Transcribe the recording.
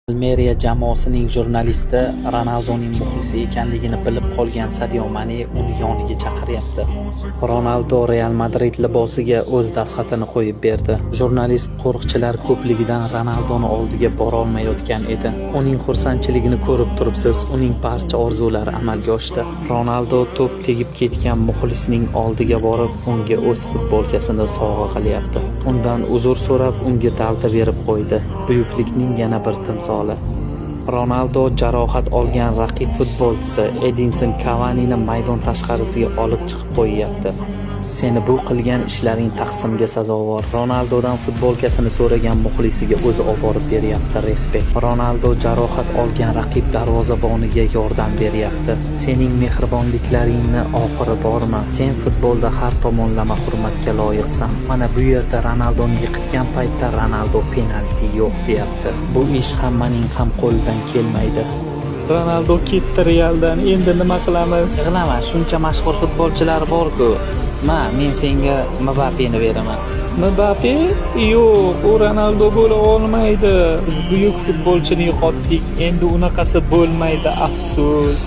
Almeriya jamoasining jurnalisti Ronaldoning muxlisi ekanligini bilib qolgan Sadio Mane uni yoniga chaqiryapti. Ronaldo Real Madrid libosiga o'z dastxatini qo'yib berdi. Jurnalist qo'riqchilar ko'pligidan Ronaldoni oldiga bora olmayotgan edi. Uning xursandchiligini ko'rib turibsiz, uning barcha orzulari amalga oshdi. Ronaldo to'p tegib ketgan muxlisning oldiga borib, unga o'z futbolkasini sovg'a qilyapti. Undan uzr so'rab, unga dalda berib qo'ydi. Buyuklikning yana bir timsoli. Ronaldo jarohat olgan raqib futbolchisi Edinson Kavanini maydon tashqarisiga olib chiqib qo'yyapti. Seni bu qilgan ishlaring taqsimga sazovor. Ronaldodan futbolkasini so'ragan muxlisiga o'zi olib borib beryapti. Respekt. Ronaldo jarohat olgan raqib darvozaboniga yordam beryapti. Sening mehribonliklaringni oxiri bormi? Sen futbolda har tomonlama hurmatga loyiqsan. Mana bu yerda Ronaldoni yiqitgan paytda Ronaldo penalti yo'q deyapti. Bu ish hammaning ham qo'lidan kelmaydi. Ronaldo ketdi Realdan, endi nima qilamiz? Yig'lama, shuncha mashhur futbolchilar bor-ku. Men senga Mbappeni beraman. Mbappe? Yo'q, u Ronaldo bo'la olmaydi. Biz buyuk futbolchini yo'qotdik. Endi unaqasi bo'lmaydi, afsus.